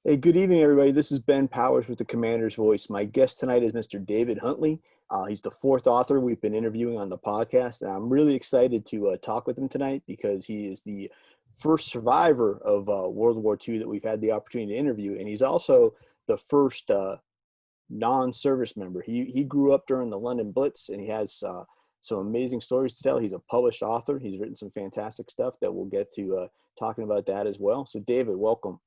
Hey, good evening, everybody. This is Ben Powers with the Commander's Voice. My guest tonight is Mr. David Huntley. He's the fourth author we've been interviewing on the podcast, and I'm really excited to talk with him tonight because he is the first survivor of World War II that we've had the opportunity to interview, and he's also the first non-service member. He grew up during the London Blitz, and he has some amazing stories to tell. He's a published author. He's written some fantastic stuff that we'll get to talking about that as well. So, David, welcome.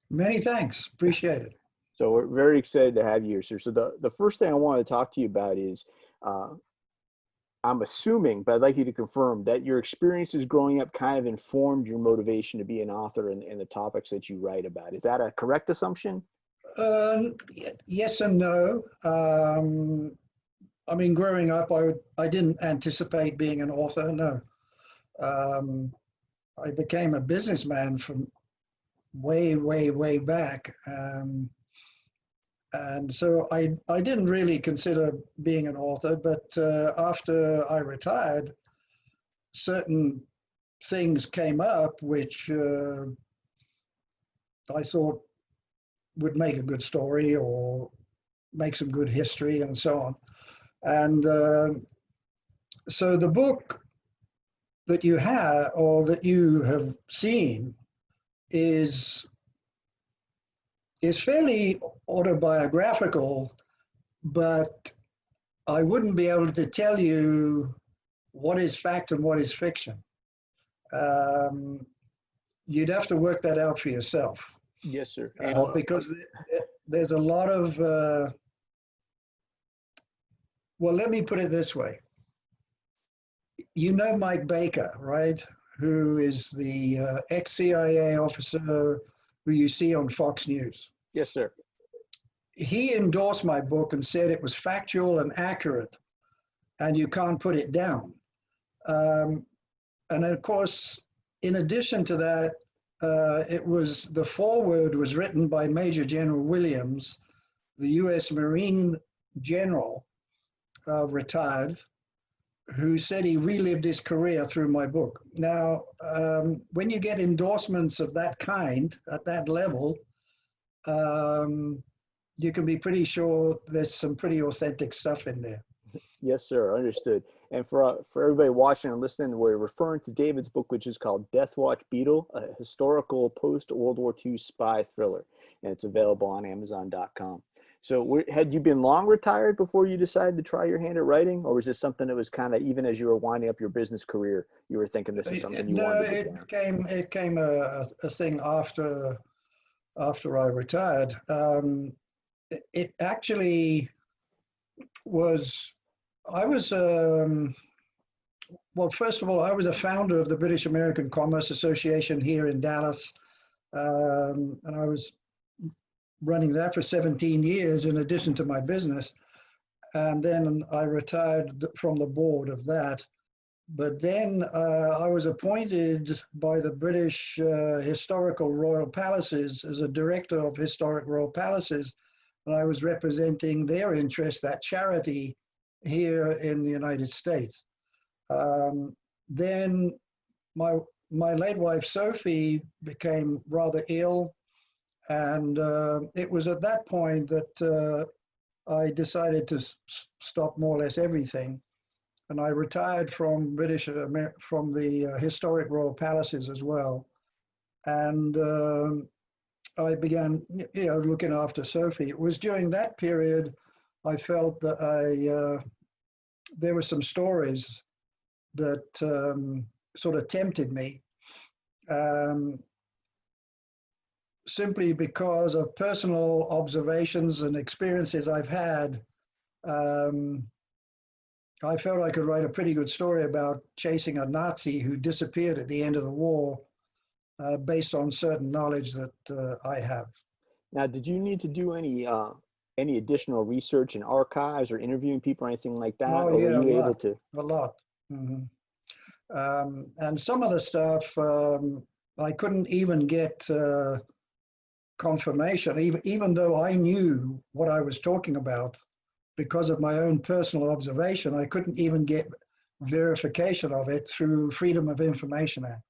Many thanks. Appreciate it. So we're very excited to have you here, sir. So the first thing I want to talk to you about is, I'm assuming, but I'd like you to confirm that your experiences growing up kind of informed your motivation to be an author and the topics that you write about. Is that a correct assumption? Yes and no. I mean, growing up, I didn't anticipate being an author, no. I became a businessman from way back. And so I didn't really consider being an author, but after I retired, certain things came up which I thought would make a good story or make some good history and so on. And so the book that you have or that you have seen is fairly autobiographical, but I wouldn't be able to tell you what is fact and what is fiction. You'd have to work that out for yourself. Yes, sir. Because there's a lot of, well, let me put it this way. You know Mike Baker, right? Who is the ex-CIA officer who you see on Fox News. Yes, sir. He endorsed my book and said it was factual and accurate, and you can't put it down. And of course, in addition to that, the foreword was written by Major General Williams, the U.S. Marine general, retired, who said he relived his career through my book. Now, when you get endorsements of that kind at that level, you can be pretty sure there's some pretty authentic stuff in there. Yes, sir. Understood. And for everybody watching and listening, we're referring to David's book, which is called Deathwatch Beetle, a historical post-World War II spy thriller, and it's available on Amazon.com. So had you been long retired before you decided to try your hand at writing, or was this something that was kind of, even as you were winding up your business career, you were thinking this is something you wanted to do? It came a thing after I retired. It actually was, well, first of all, I was a founder of the British American Commerce Association here in Dallas, and I was running that for 17 years in addition to my business. And then I retired from the board of that. But then I was appointed by the British Historical Royal Palaces as a director of Historic Royal Palaces, and I was representing their interest, that charity, here in the United States. Then my late wife, Sophie, became rather ill, and it was at that point that I decided to stop more or less everything. And I retired from from the Historic Royal Palaces as well. And I began, looking after Sophie. It was during that period I felt that there were some stories that sort of tempted me, simply because of personal observations and experiences I've had. I felt I could write a pretty good story about chasing a Nazi who disappeared at the end of the war, based on certain knowledge that I have. Now, did you need to do any additional research in archives or interviewing people or anything like that? Oh, or yeah, were you able to? A lot. Mm-hmm. And some of the stuff I couldn't even get confirmation, even though I knew what I was talking about. Because of my own personal observation, I couldn't even get verification of it through Freedom of Information Act.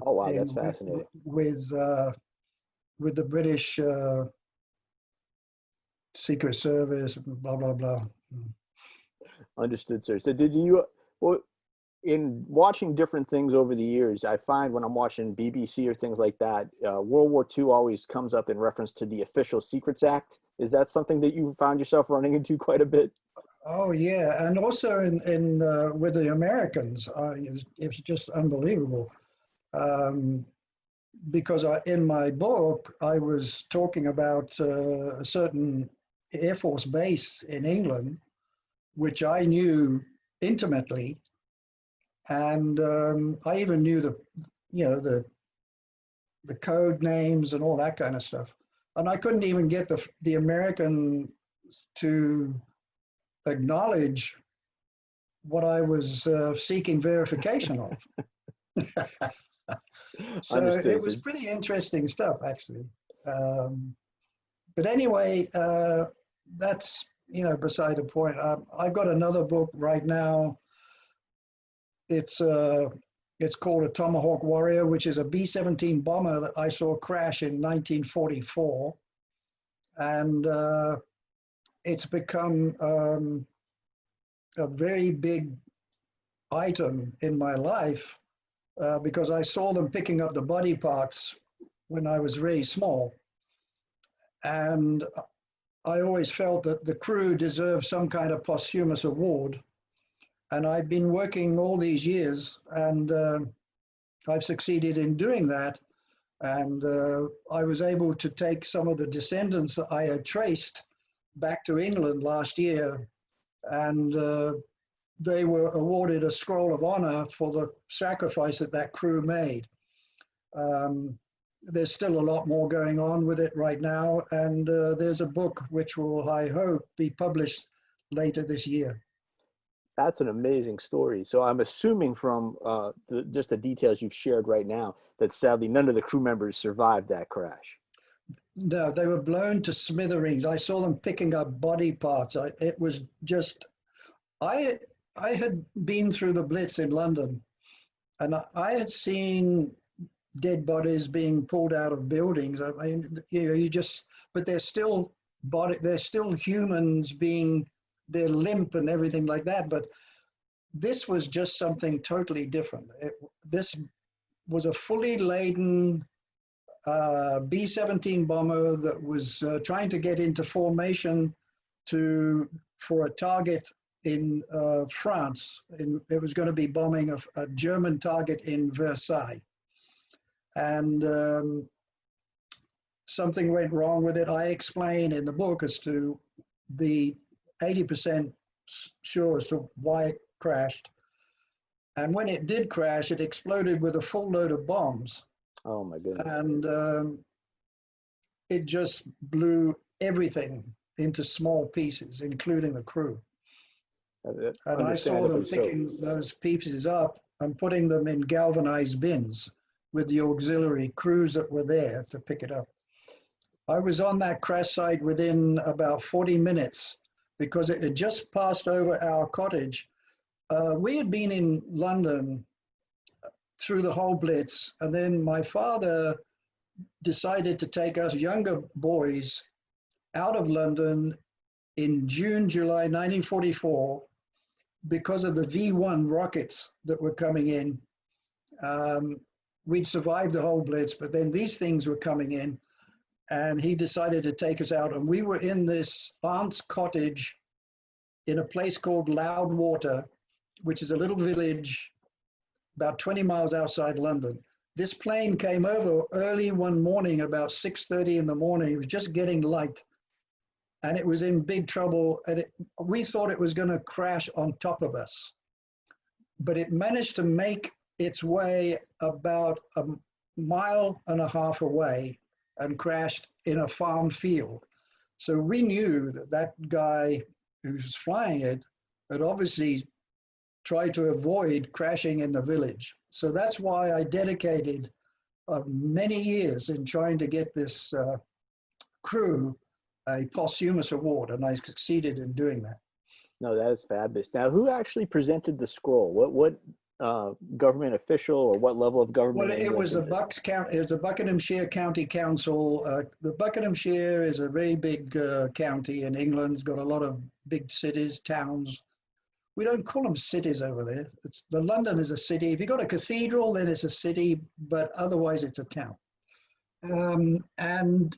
Oh, wow, that's fascinating. With with the British Secret Service, blah, blah, blah. Understood, sir. So did you, well, in watching different things over the years, I find when I'm watching BBC or things like that, World War II always comes up in reference to the Official Secrets Act. Is that something that you found yourself running into quite a bit? Oh yeah, and also in with the Americans, it was just unbelievable. Um, because in my book, I was talking about a certain Air Force base in England, which I knew intimately, and I even knew you know, the code names and all that kind of stuff. And I couldn't even get the American to acknowledge what I was seeking verification of. So it Understood. was So pretty interesting stuff, actually. But anyway, that's, you know, beside the point. I've got another book right now. It's called A Tomahawk Warrior, which is a B-17 bomber that I saw crash in 1944, and it's become a very big item in my life because I saw them picking up the body parts when I was very small. And I always felt that the crew deserved some kind of posthumous award. And I've been working all these years, and I've succeeded in doing that. And I was able to take some of the descendants that I had traced back to England last year, and they were awarded a Scroll of Honor for the sacrifice that that crew made. There's still a lot more going on with it right now, and there's a book which will, I hope, be published later this year. that's an amazing story. So I'm assuming from just the details you've shared right now that sadly none of the crew members survived that crash. No, they were blown to smithereens. I saw them picking up body parts. It was just, I had been through the Blitz in London, and I had seen dead bodies being pulled out of buildings. I mean, you know, but they're still they're still humans being, they're limp and everything like that. But this was just something totally different. This was a fully laden B-17 bomber that was trying to get into formation for a target in France. It was going to be bombing a German target in Versailles. And something went wrong with it. I explain in the book as to the 80% sure as to why it crashed. And when it did crash, it exploded with a full load of bombs. Oh my goodness. And it just blew everything into small pieces, including the crew. And I saw them picking those pieces up and putting them in galvanized bins with the auxiliary crews that were there to pick it up. I was on that crash site within about 40 minutes because it had just passed over our cottage. We had been in London through the whole Blitz, and then my father decided to take us younger boys out of London in June, July 1944 because of the V-1 rockets that were coming in. We'd survived the whole Blitz, but then these things were coming in, and he decided to take us out. And we were in this aunt's cottage in a place called Loudwater, which is a little village about 20 miles outside London. This plane came over early one morning, about 6:30 in the morning. It was just getting light, and it was in big trouble. And we thought it was going to crash on top of us, but it managed to make its way about a mile and a half away and crashed in a farm field. So we knew that that guy who was flying it had obviously tried to avoid crashing in the village. So that's why I dedicated many years in trying to get this crew a posthumous award, and I succeeded in doing that. No, that is fabulous. Now, who actually presented the scroll? What government official, or what level of government? Well, it was a Bucks County. It was a Buckinghamshire County Council. The Buckinghamshire is a very big county in England. It's got a lot of big cities, towns. We don't call them cities over there. London is a city. If you've got a cathedral, then it's a city, but otherwise it's a town. And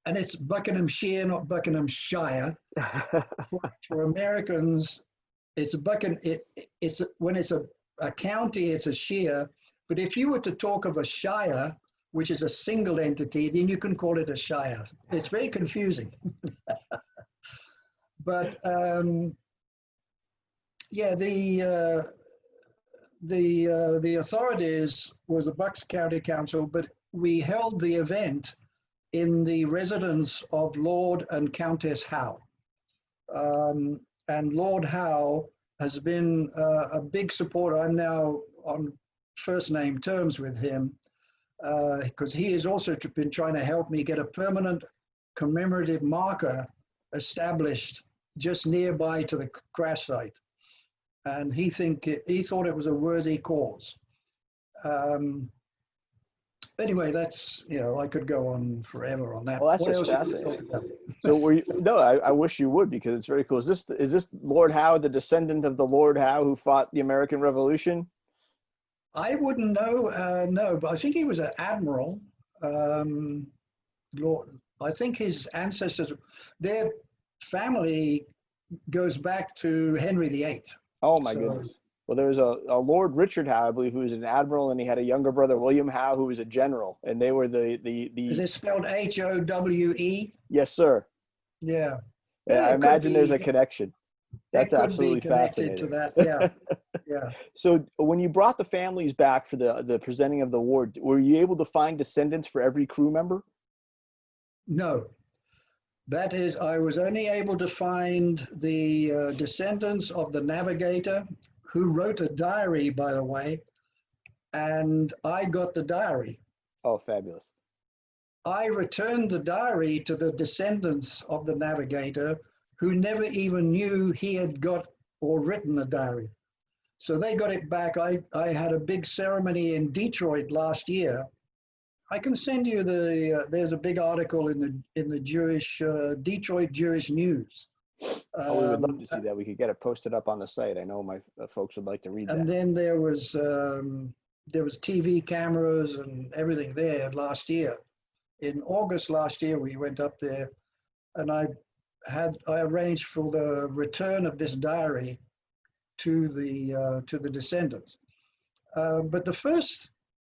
it's Buckinghamshire, not Buckinghamshire. For Americans, it's when it's a county, it's a shire. But if you were to talk of a shire, which is a single entity, then you can call it a shire. It's very confusing. But yeah, the authorities was the Bucks County Council, but we held the event in the residence of Lord and Countess Howe. And Lord Howe has been a big supporter. I'm now on first name terms with him because he has also been trying to help me get a permanent commemorative marker established just nearby to the crash site. And he thought it was a worthy cause. Anyway, that's, I could go on forever on that. Well, that's just fascinating. So no, I wish you would, because it's very cool. Is this Lord Howe, the descendant of the Lord Howe who fought the American Revolution? I wouldn't know, no, but I think he was an admiral. I think his ancestors, their family goes back to Henry VIII. Oh my goodness. Well, there was a Lord Richard Howe, I believe, who was an admiral, and he had a younger brother, William Howe, who was a general, and they were the. Is it spelled Howe? Yes, sir. Yeah. I imagine there's a connection. That's absolutely fascinating. To that, yeah, yeah. So when you brought the families back for the presenting of the award, were you able to find descendants for every crew member? No. That is, I was only able to find the descendants of the navigator, who wrote a diary, by the way, and I got the diary. Oh, fabulous. I returned the diary to the descendants of the navigator, who never even knew he had got or written a diary. So they got it back. I had a big ceremony in Detroit last year. I can send you there's a big article in the Jewish, Detroit Jewish News. Oh, we would love to see that. We could get it posted up on the site. I know my folks would like to read that. And then there was TV cameras and everything there last year. In August last year, we went up there, and I arranged for the return of this diary to the descendants. But the first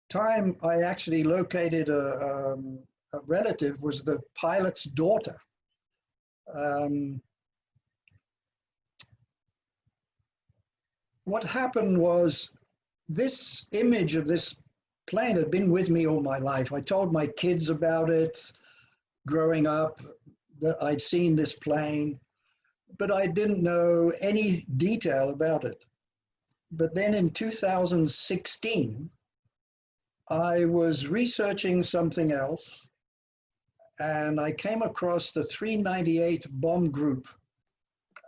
time I actually located a relative was the pilot's daughter. What happened was, this image of this plane had been with me all my life. I told my kids about it growing up, that I'd seen this plane, but I didn't know any detail about it. But then in 2016, I was researching something else, and I came across the 398 Bomb Group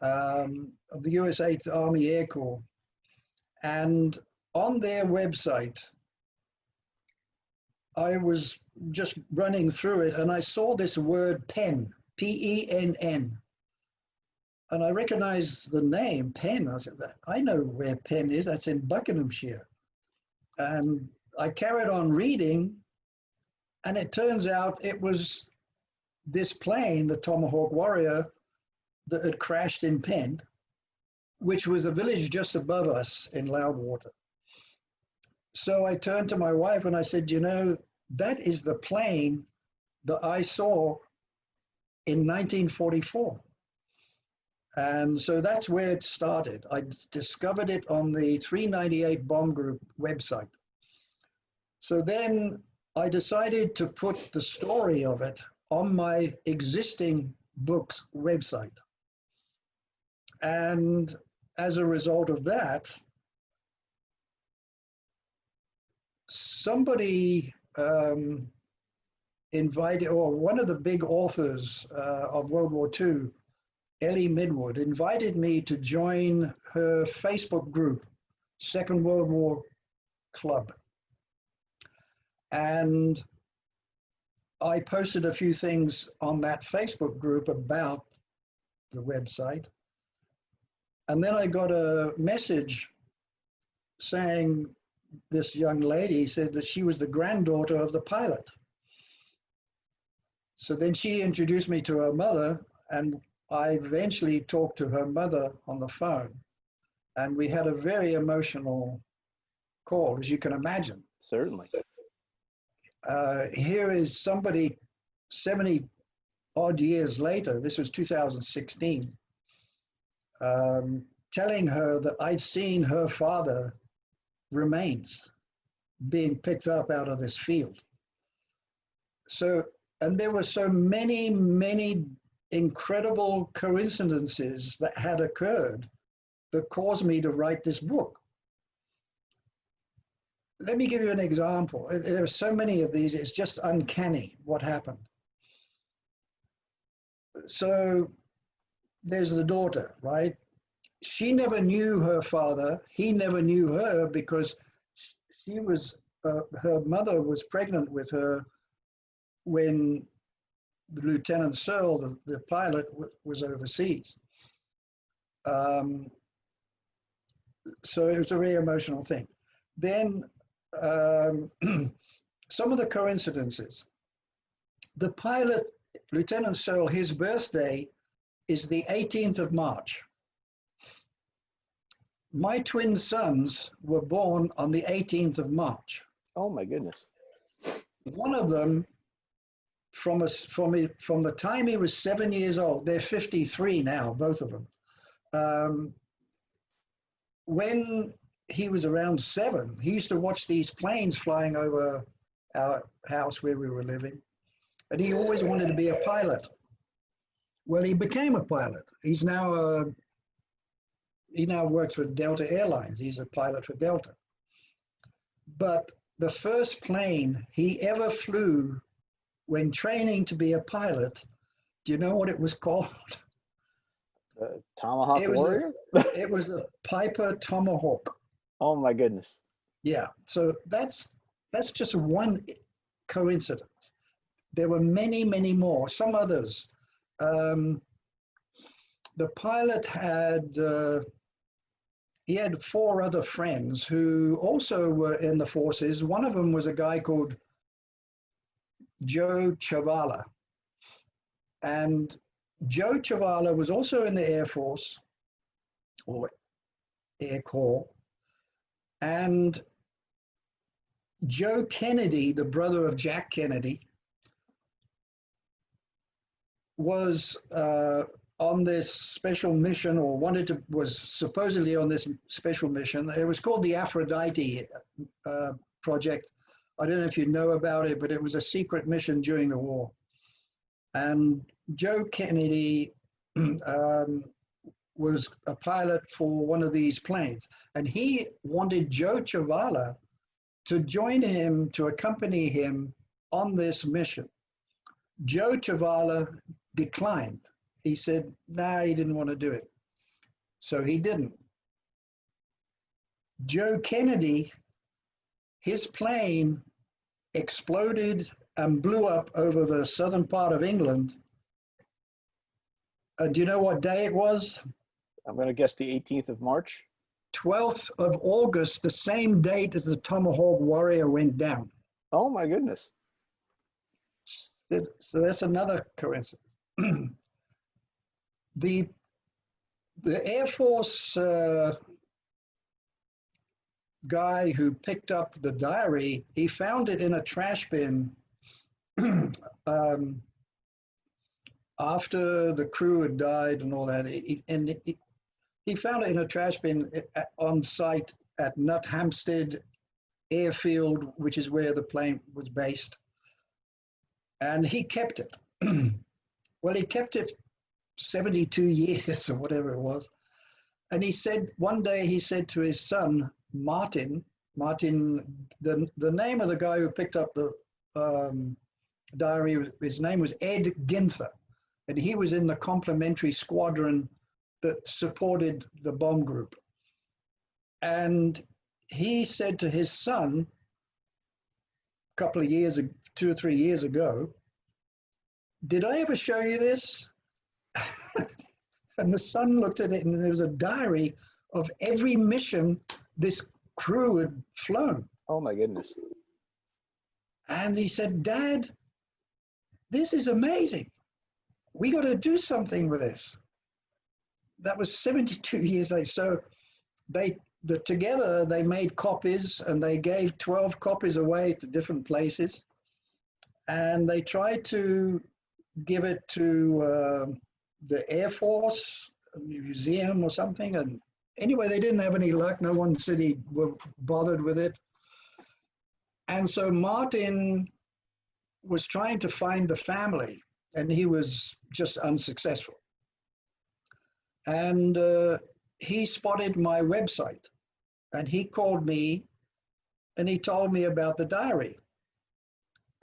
of the US 8th Army Air Corps. And on their website, I was just running through it, and I saw this word PENN, P-E-N-N. And I recognized the name, Penn. I said, I know where Penn is. That's in Buckinghamshire. And I carried on reading, and it turns out it was this plane, the Tomahawk Warrior, that had crashed in Penn, which was a village just above us in Loudwater. So I turned to my wife and I said, that is the plane that I saw in 1944. And so that's where it started. I discovered it on the 398 Bomb Group website. So then I decided to put the story of it on my existing book's website. And as a result of that, somebody invited, or one of the big authors of World War II, Ellie Midwood, invited me to join her Facebook group, Second World War club. And I posted a few things on that Facebook group about the website. And then I got a message saying this young lady said that she was the granddaughter of the pilot. So then she introduced me to her mother, and I eventually talked to her mother on the phone. And we had a very emotional call, as you can imagine. Certainly. Here is somebody 70 odd years later, this was 2016, telling her that I'd seen her father remains being picked up out of this field. So, and there were so many, many incredible coincidences that had occurred that caused me to write this book. Let me give you an example. There are so many of these, it's just uncanny what happened. So there's the daughter, right? She never knew her father. He never knew her because she was, her mother was pregnant with her when the Lieutenant Searle, the pilot, was overseas. So it was a very emotional thing. Then some of the coincidences. The pilot, Lieutenant Searle, his birthday is the 18th of March. My twin sons were born on the 18th of March. Oh my goodness. One of them, from the time he was 7 years old, they're 53 now, both of them. When he was around 7, he used to watch these planes flying over our house where we were living, and he always wanted to be a pilot. Well, he became a pilot. He's now he now works for Delta Airlines. He's a pilot for Delta. But the first plane he ever flew when training to be a pilot, do you know what it was called? Tomahawk Warrior? It was a Piper Tomahawk. Oh my goodness. Yeah, so that's just one coincidence. There were many, many more, some others. The pilot had, he had 4 other friends who also were in the forces. One of them was a guy called Joe Chavala. And Joe Chavala was also in the Air Force, or Air Corps. And Joe Kennedy, the brother of Jack Kennedy, was on this special mission, or was supposedly on this special mission. It was called the Aphrodite project. I don't know if you know about it, but it was a secret mission during the war. And Joe Kennedy was a pilot for one of these planes. And he wanted Joe Chavala to join him, to accompany him on this mission. Joe Chavala declined. He said, nah, he didn't want to do it. So he didn't. Joe Kennedy, his plane exploded and blew up over the southern part of England. Do you know what day it was? I'm going to guess the 18th of March. 12th of August, the same date as the Tomahawk Warrior went down. Oh my goodness. So that's another coincidence. The Air Force guy who picked up the diary, he found it in a trash bin after the crew had died and all that. He found it in a trash bin on site at Nut Hampstead Airfield, which is where the plane was based. And he kept it. Well, he kept it 72 years or whatever it was. And he said, one day he said to his son, Martin, the name of the guy who picked up the diary, his name was Ed Ginther. And he was in the complementary squadron that supported the bomb group. And he said to his son a couple of years, 2 or 3 years ago, "Did I ever show you this?" And the son looked at it, and there was a diary of every mission this crew had flown. Oh my goodness. And he said, "Dad, this is amazing. We got to do something with this." That was 72 years later. So together they made copies, and they gave 12 copies away to different places. And they tried to give it to the Air Force Museum or something. And anyway, they didn't have any luck. No one said he were bothered with it. And so Martin was trying to find the family, and he was just unsuccessful. And he spotted my website, and he called me, and he told me about the diary.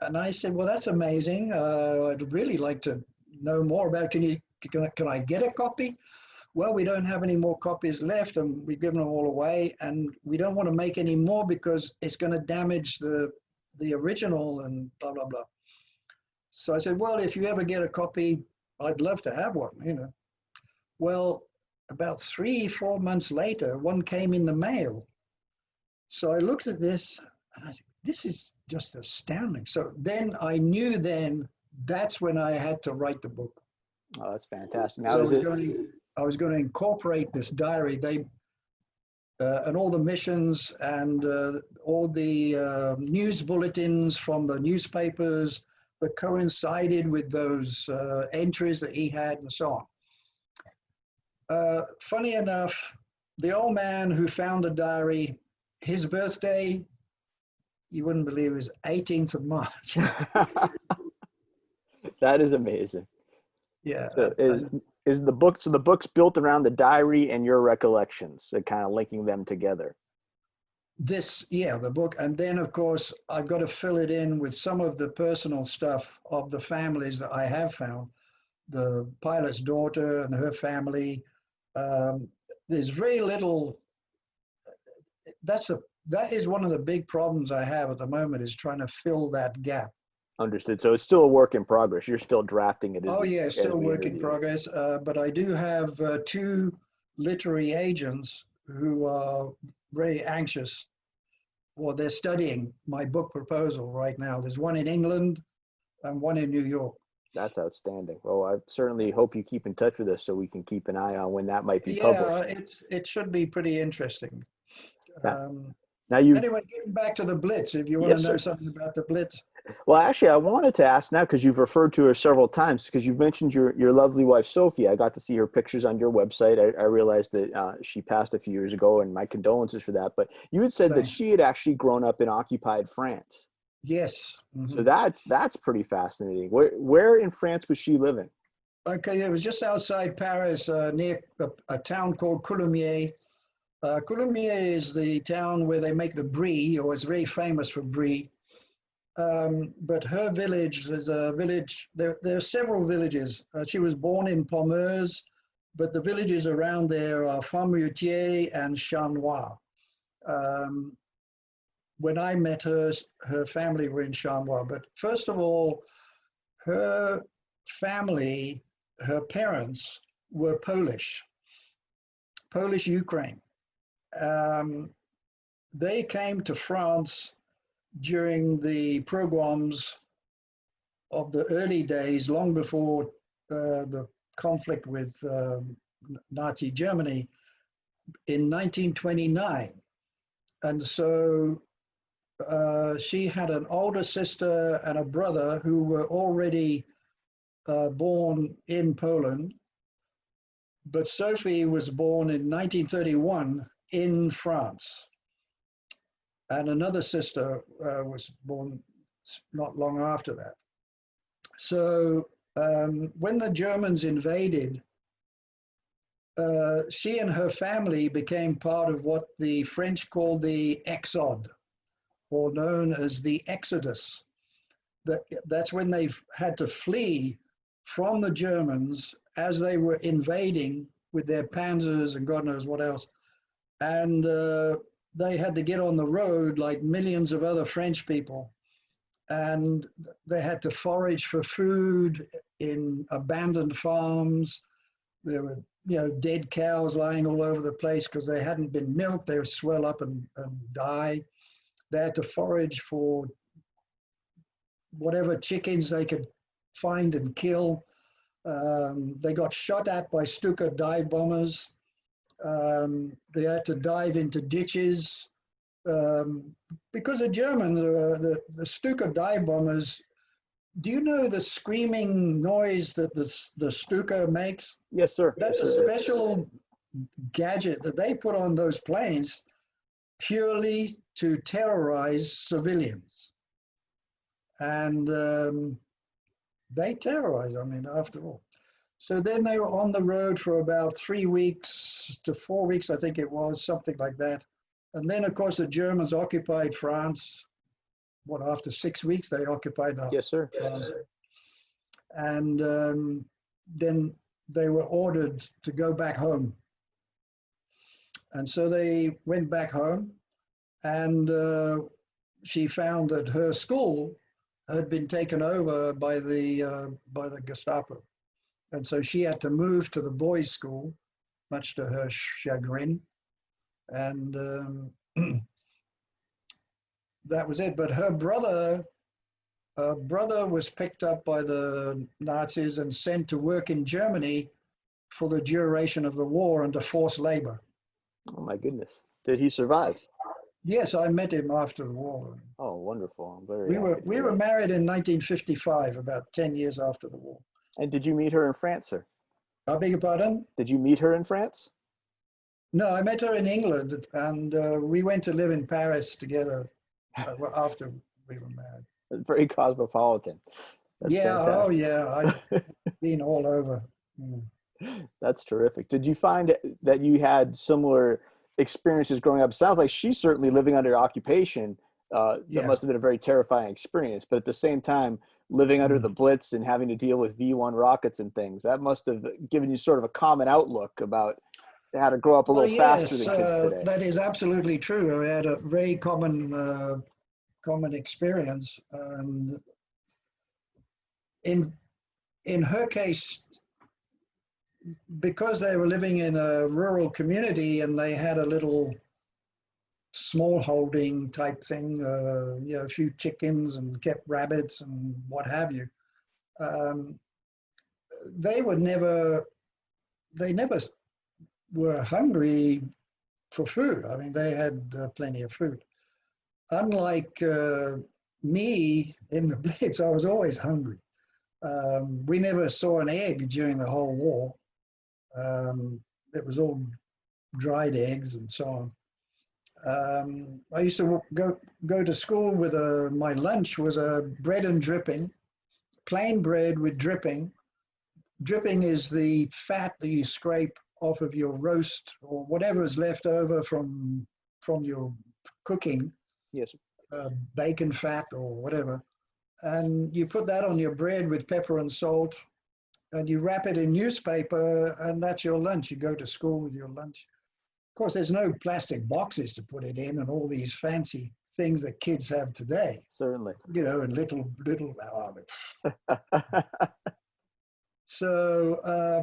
And I said, "Well, that's amazing. I'd really like to know more about it. Can I get a copy?" "Well, we don't have any more copies left, and we've given them all away, and we don't want to make any more because it's going to damage the original and blah, blah, blah." So I said, "Well, if you ever get a copy, I'd love to have one, you know." Well, about 3-4 months later, one came in the mail. So I looked at this, and I said, "This is just astounding." So then I knew that's when I had to write the book. Oh, that's fantastic. Now, I was going to incorporate this diary. And all the missions and all the news bulletins from the newspapers that coincided with those entries that he had and so on. Funny enough, the old man who found the diary, his birthday, you wouldn't believe, it was 18th of March. That is amazing. Yeah. So is the book, so the book's built around the diary and your recollections, so kind of linking them together? The book. And then, of course, I've got to fill it in with some of the personal stuff of the families that I have found. The pilot's daughter and her family. There's very little. That is one of the big problems I have at the moment, is trying to fill that gap. Understood. So it's still a work in progress. You're still drafting it. Still work in progress. But I do have 2 literary agents who are very anxious. Well, they're studying my book proposal right now. There's one in England and one in New York. That's outstanding. Well, I certainly hope you keep in touch with us so we can keep an eye on when that might be published. Yeah, it should be pretty interesting. Anyway, getting back to the Blitz, if you want to know something about the Blitz. Well, actually, I wanted to ask now, because you've referred to her several times, because you've mentioned your lovely wife, Sophie. I got to see her pictures on your website. I realized that she passed a few years ago, and my condolences for that. But you had said that she had actually grown up in occupied France. Yes. Mm-hmm. So that's pretty fascinating. Where in France was she living? Okay, it was just outside Paris, near a town called Coulommiers. Coulommiers is the town where they make the brie, or it's very famous for brie. But her village is a village. There are several villages. She was born in Pommeuse, but the villages around there are Font-Moutier and Charnois. When I met her family were in Charnois. But first of all, her family, her parents were Polish Ukraine. They came to France during the pogroms of the early days, long before the conflict with Nazi Germany in 1929. And so she had an older sister and a brother who were already born in Poland. But Sophie was born in 1931 in France. And another sister was born not long after that. So when the Germans invaded, she and her family became part of what the French called the Exode, or known as the Exodus. That's when they had to flee from the Germans as they were invading with their panzers and God knows what else. And they had to get on the road like millions of other French people. And they had to forage for food in abandoned farms. There were, dead cows lying all over the place because they hadn't been milked. They would swell up and die. They had to forage for whatever chickens they could find and kill. They got shot at by Stuka dive bombers. They had to dive into ditches. Because the Germans, the Stuka dive bombers, do you know the screaming noise that the Stuka makes? Yes, sir. That's yes, a sir. special gadget that they put on those planes purely to terrorize civilians. And they terrorize, after all. So then they were on the road for about 3 weeks to 4 weeks, I think it was, something like that. And then, of course, the Germans occupied France. After 6 weeks, they occupied the Yes, sir. France. And then they were ordered to go back home. And so they went back home, and she found that her school had been taken over by the Gestapo. And so she had to move to the boys' school, much to her chagrin. And that was it. But her brother was picked up by the Nazis and sent to work in Germany for the duration of the war under forced labor. Oh my goodness! Did he survive? Yes, I met him after the war. Oh, wonderful! I'm very. We were married in 1955, about 10 years after the war. And did you meet her in France, sir? I beg your pardon? Did you meet her in France? No, I met her in England, and we went to live in Paris together after we were married. Very cosmopolitan. That's fantastic. Oh yeah, I've been all over. That's terrific. Did you find that you had similar experiences growing up? It sounds like she's certainly living under occupation. That must have been a very terrifying experience. But at the same time, living under the Blitz and having to deal with V-1 rockets and things, that must have given you sort of a common outlook about how to grow up a little faster than kids today. That is absolutely true. I had a very common experience. In her case, because they were living in a rural community and they had a little small holding type thing, a few chickens and kept rabbits and what have you. They never were hungry for food. They had plenty of food. Unlike me in the Blitz, I was always hungry. We never saw an egg during the whole war. It was all dried eggs and so on. I used to go to school with my lunch was bread and dripping, plain bread with dripping. Dripping is the fat that you scrape off of your roast or whatever is left over from your cooking. Yes. Bacon fat or whatever. And you put that on your bread with pepper and salt, and you wrap it in newspaper, and that's your lunch. You go to school with your lunch. Of course, there's no plastic boxes to put it in and all these fancy things that kids have today. Certainly. And little. So, I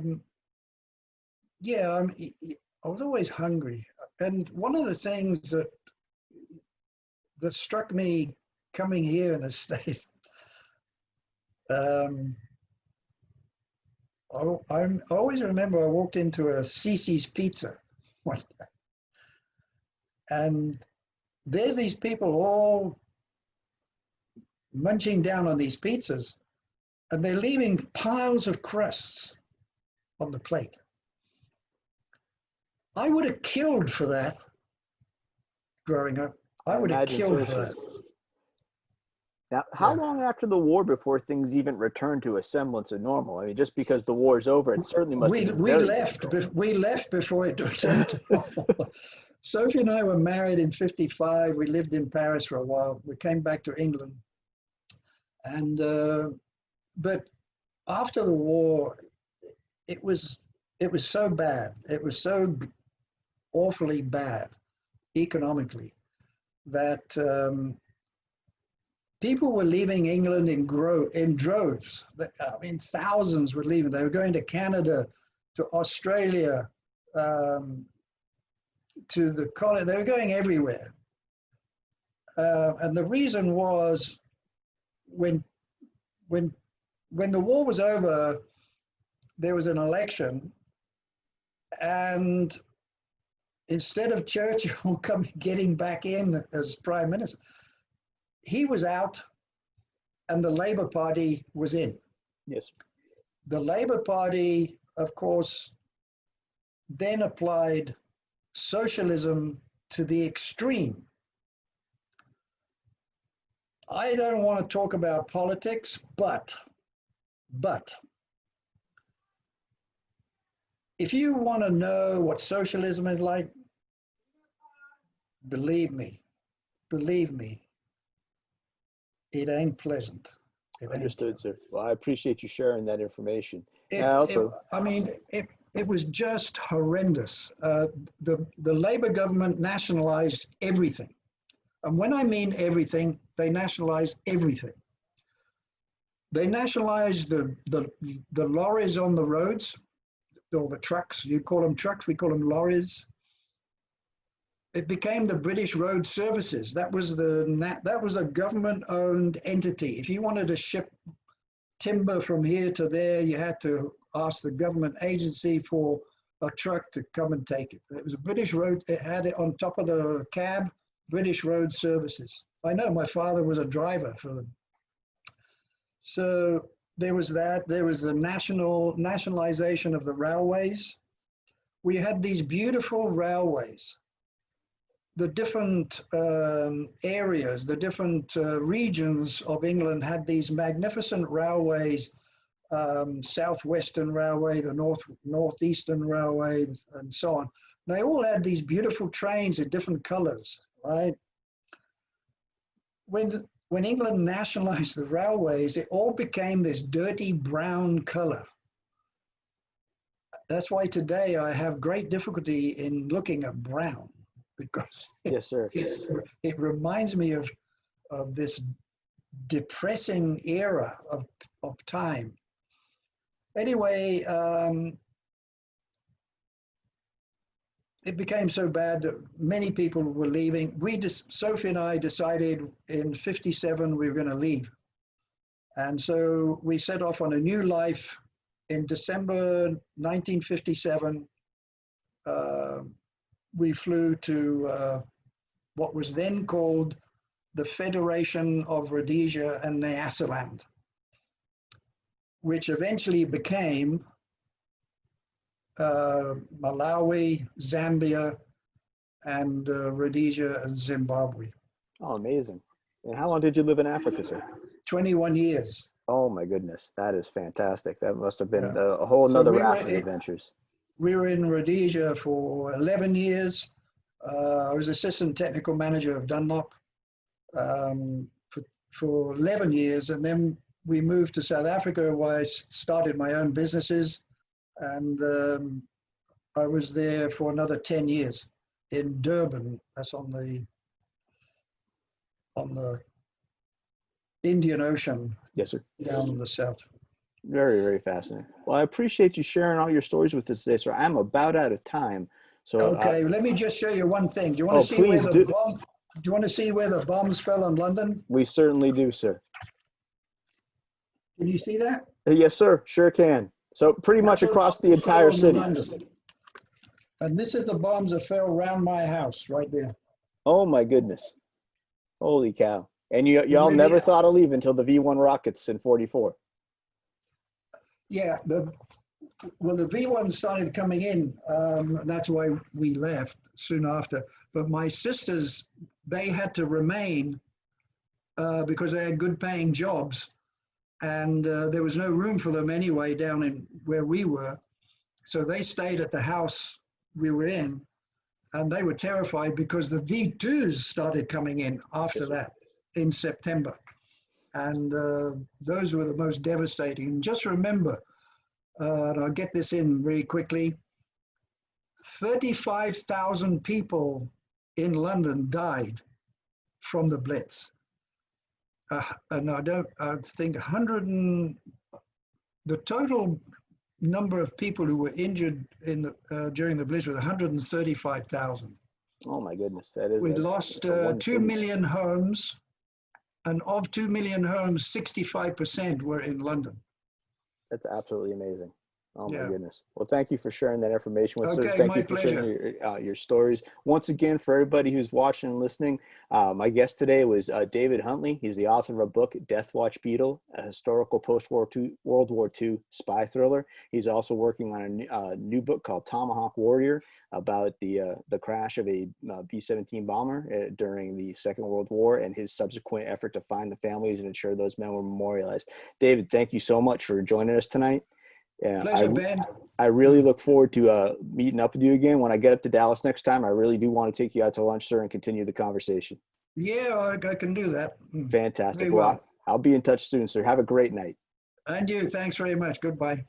was always hungry. And one of the things that struck me coming here in the States, I always remember I walked into a Cece's Pizza one day. And there's these people all munching down on these pizzas, and they're leaving piles of crusts on the plate. I would have killed for that growing up. I would have killed for that. Now, how long after the war before things even returned to a semblance of normal? Just because the war is over, it certainly must have been very difficult. We left before it returned to normal. Sophie and I were married in 55. We lived in Paris for a while. We came back to England. And, but after the war, it was so bad. It was so awfully bad. economically, that people were leaving England in droves. I mean, thousands were leaving. They were going to Canada, to Australia, to the college. They were going everywhere. And the reason was when the war was over, there was an election, and instead of Churchill getting back in as prime minister, he was out and the Labour Party was in. Yes. The Labour Party, of course, then applied socialism to the extreme. I don't want to talk about politics, but if you want to know what socialism is like, believe me, it ain't pleasant. Understood, sir. Well, I appreciate you sharing that information. It was just horrendous. The Labour government nationalized everything. And when I mean everything, they nationalized everything. They nationalized the lorries on the roads, or the trucks. You call them trucks, we call them lorries. It became the British Road Services. That was a government-owned entity. If you wanted to ship timber from here to there, you had to ask the government agency for a truck to come and take it. It was a British Road. It had it on top of the cab, British Road Services. I know my father was a driver for them. So there was that. There was the nationalization of the railways. We had these beautiful railways. The different areas, the different regions of England had these magnificent railways, Southwestern Railway, the Northeastern Railway, and so on. They all had these beautiful trains in different colors, right? When England nationalized the railways, it all became this dirty brown color. That's why today I have great difficulty in looking at brown, because yes, sir. It reminds me of this depressing era of time. Anyway, it became so bad that many people were leaving. Sophie and I decided in '57 we were going to leave. And so we set off on a new life. In December 1957, we flew to what was then called the Federation of Rhodesia and Nyasaland, which eventually became Malawi, Zambia, and Rhodesia and Zimbabwe. Oh, amazing. And how long did you live in Africa, sir? 21 years. Oh, my goodness. That is fantastic. That must have been a whole nother raft of adventures. We were in Rhodesia for 11 years. I was assistant technical manager of Dunlop for 11 years. And then we moved to South Africa, where I started my own businesses. And I was there for another 10 years in Durban. That's on the Indian Ocean. Yes, sir. Down in the south. Very, very fascinating. Well, I appreciate you sharing all your stories with us today, sir. I'm about out of time. So okay, let me just show you one thing. Do you want to see where the bomb? Do you want to see where the bombs fell in London? We certainly do, sir. Can you see that? Yes, sir. Sure can. So pretty much across the entire city. And this is the bombs that fell around my house right there. Oh my goodness. Holy cow. And y'all never thought of leaving until the V1 rockets in '44. Yeah, the V1 started coming in. And that's why we left soon after. But my sisters, they had to remain because they had good paying jobs. And there was no room for them anyway down in where we were. So they stayed at the house we were in, and they were terrified because the V2s started coming in after that in September. And those were the most devastating. And just remember, and I'll get this in very quickly, 35,000 people in London died from the Blitz. And I think the total number of people who were injured during the Blitz was 135,000. Oh my goodness, that is. We lost 2 million homes, and of 2 million homes, 65% were in London. That's absolutely amazing. Oh my Yeah. goodness. Well, thank you for sharing that information with us. Okay, Thank my you for pleasure. sharing your stories. Once again, for everybody who's watching and listening, my guest today was David Huntley. He's the author of a book, Deathwatch Beetle, a historical World War II spy thriller. He's also working on a new book called Tomahawk Warrior about the crash of a B-17 bomber during the Second World War and his subsequent effort to find the families and ensure those men were memorialized. David, thank you so much for joining us tonight. Yeah, Pleasure, Ben. I really look forward to meeting up with you again when I get up to Dallas next time. I really do want to take you out to lunch, sir, and continue the conversation. Yeah, I can do that. Fantastic. Very Well, well. I'll be in touch soon, sir. Have a great night. And you, thanks very much. Goodbye.